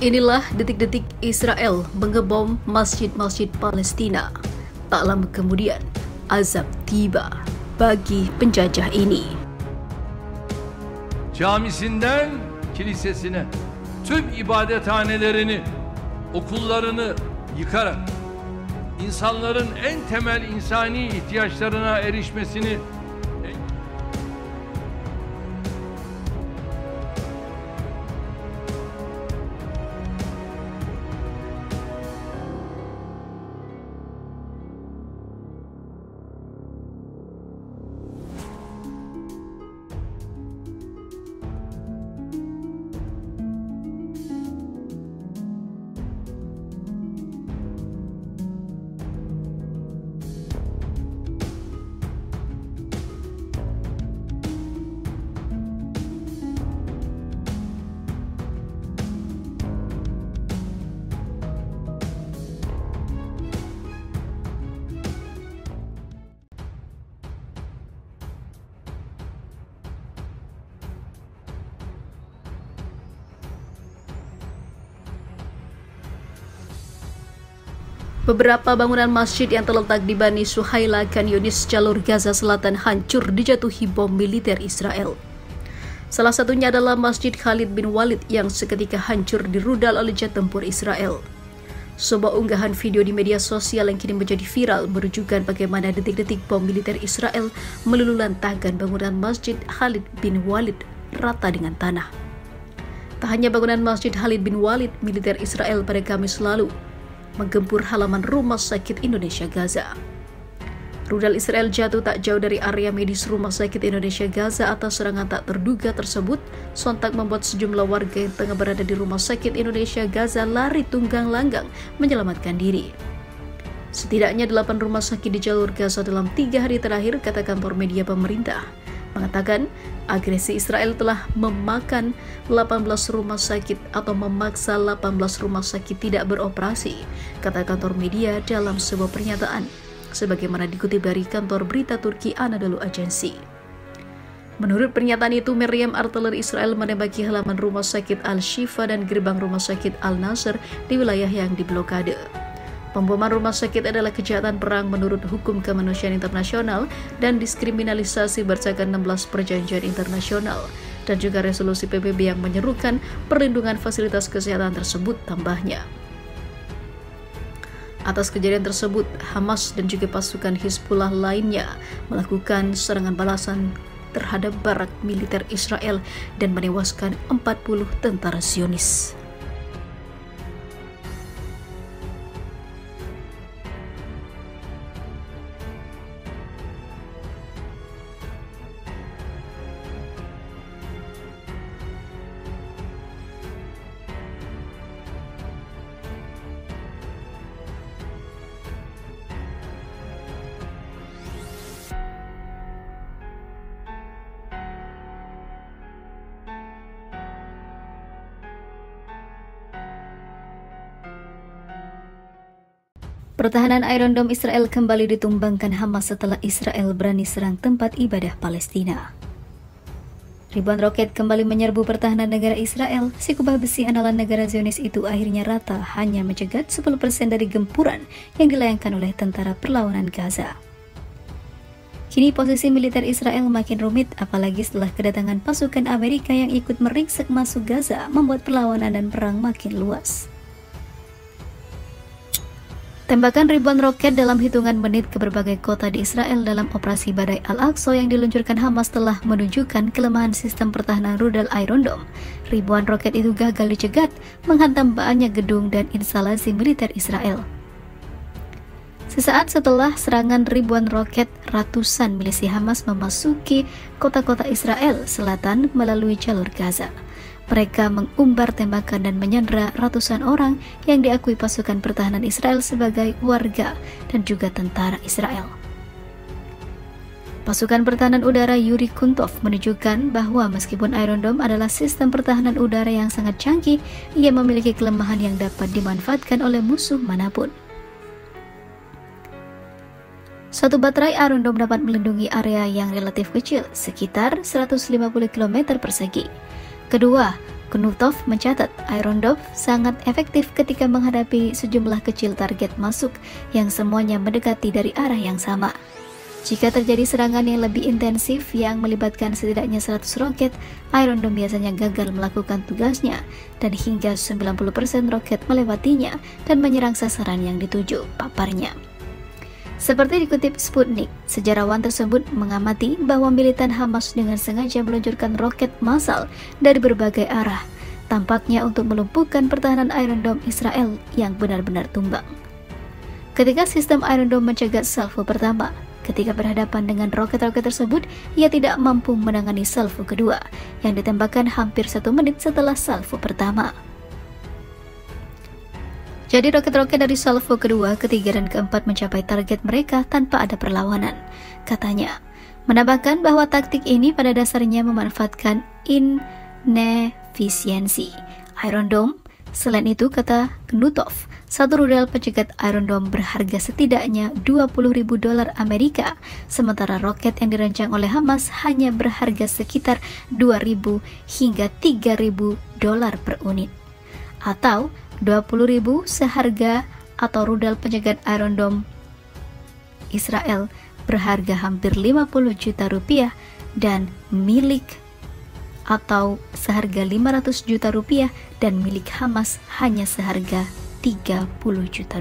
Inilah detik-detik Israel mengebom masjid-masjid Palestina. Tak lama kemudian, azab tiba bagi penjajah ini. Camisinden kilisesine, tüm ibadethanelerini, okullarını yıkarak insanların en temel insani ihtiyaçlarına erişmesini beberapa bangunan masjid yang terletak di Bani Suhaila, Khan Yunis, jalur Gaza Selatan hancur dijatuhi bom militer Israel. Salah satunya adalah Masjid Khalid bin Walid yang seketika hancur dirudal oleh jet tempur Israel. Sebuah unggahan video di media sosial yang kini menjadi viral menunjukkan bagaimana detik-detik bom militer Israel meluluhlantahkan bangunan Masjid Khalid bin Walid rata dengan tanah. Tak hanya bangunan Masjid Khalid bin Walid, militer Israel pada Kamis lalu menggempur halaman Rumah Sakit Indonesia Gaza. Rudal Israel jatuh tak jauh dari area medis Rumah Sakit Indonesia Gaza atas serangan tak terduga tersebut, sontak membuat sejumlah warga yang tengah berada di Rumah Sakit Indonesia Gaza lari tunggang langgang menyelamatkan diri. Setidaknya 8 rumah sakit di jalur Gaza dalam 3 hari terakhir, kata kantor media pemerintah, mengatakan agresi Israel telah memakan 18 rumah sakit atau memaksa 18 rumah sakit tidak beroperasi, kata kantor media dalam sebuah pernyataan, sebagaimana dikutip dari kantor berita Turki Anadolu Agency. Menurut pernyataan itu, meriam artileri Israel menembaki halaman rumah sakit Al-Shifa dan gerbang rumah sakit Al-Nasr di wilayah yang diblokade. Pemboman rumah sakit adalah kejahatan perang menurut hukum kemanusiaan internasional dan diskriminalisasi berdasarkan 16 perjanjian internasional dan juga resolusi PBB yang menyerukan perlindungan fasilitas kesehatan tersebut, tambahnya. Atas kejadian tersebut, Hamas dan juga pasukan Hizbullah lainnya melakukan serangan balasan terhadap barak militer Israel dan menewaskan 40 tentara Zionis. Pertahanan Iron Dome Israel kembali ditumbangkan Hamas setelah Israel berani serang tempat ibadah Palestina. Ribuan roket kembali menyerbu pertahanan negara Israel. Si kubah besi andalan negara Zionis itu akhirnya rata, hanya mencegat 10% dari gempuran yang dilayangkan oleh tentara perlawanan Gaza. Kini posisi militer Israel makin rumit, apalagi setelah kedatangan pasukan Amerika yang ikut meringsek masuk Gaza, membuat perlawanan dan perang makin luas. Tembakan ribuan roket dalam hitungan menit ke berbagai kota di Israel dalam operasi Badai Al-Aqsa yang diluncurkan Hamas telah menunjukkan kelemahan sistem pertahanan rudal Iron Dome. Ribuan roket itu gagal dicegat, menghantam banyak gedung dan instalasi militer Israel. Sesaat setelah serangan ribuan roket, ratusan milisi Hamas memasuki kota-kota Israel Selatan melalui jalur Gaza. Mereka mengumbar tembakan dan menyandera ratusan orang yang diakui pasukan pertahanan Israel sebagai warga dan juga tentara Israel. Pasukan pertahanan udara Yuri Kuntov menunjukkan bahwa meskipun Iron Dome adalah sistem pertahanan udara yang sangat canggih, ia memiliki kelemahan yang dapat dimanfaatkan oleh musuh manapun. Satu baterai Iron Dome dapat melindungi area yang relatif kecil, sekitar 150 km persegi. Kedua, Knutov mencatat Iron Dome sangat efektif ketika menghadapi sejumlah kecil target masuk yang semuanya mendekati dari arah yang sama. Jika terjadi serangan yang lebih intensif yang melibatkan setidaknya 100 roket, Iron Dome biasanya gagal melakukan tugasnya dan hingga 90% roket melewatinya dan menyerang sasaran yang dituju, paparnya. Seperti dikutip Sputnik, sejarawan tersebut mengamati bahwa militan Hamas dengan sengaja meluncurkan roket massal dari berbagai arah, tampaknya untuk melumpuhkan pertahanan Iron Dome Israel yang benar-benar tumbang. Ketika sistem Iron Dome mencegat salvo pertama, ketika berhadapan dengan roket-roket tersebut, ia tidak mampu menangani salvo kedua, yang ditembakkan hampir 1 menit setelah salvo pertama. Jadi roket-roket dari salvo kedua, ketiga, dan keempat mencapai target mereka tanpa ada perlawanan, katanya. Menambahkan bahwa taktik ini pada dasarnya memanfaatkan inefisiensi Iron Dome. Selain itu, kata Knutov, satu rudal pencegat Iron Dome berharga setidaknya $20.000 Amerika, sementara roket yang dirancang oleh Hamas hanya berharga sekitar $2.000 hingga $3.000 per unit, atau $20.000 seharga, atau rudal pencegat Iron Dome Israel berharga hampir $50 juta dan milik atau seharga $500 juta dan milik Hamas hanya seharga $30 juta.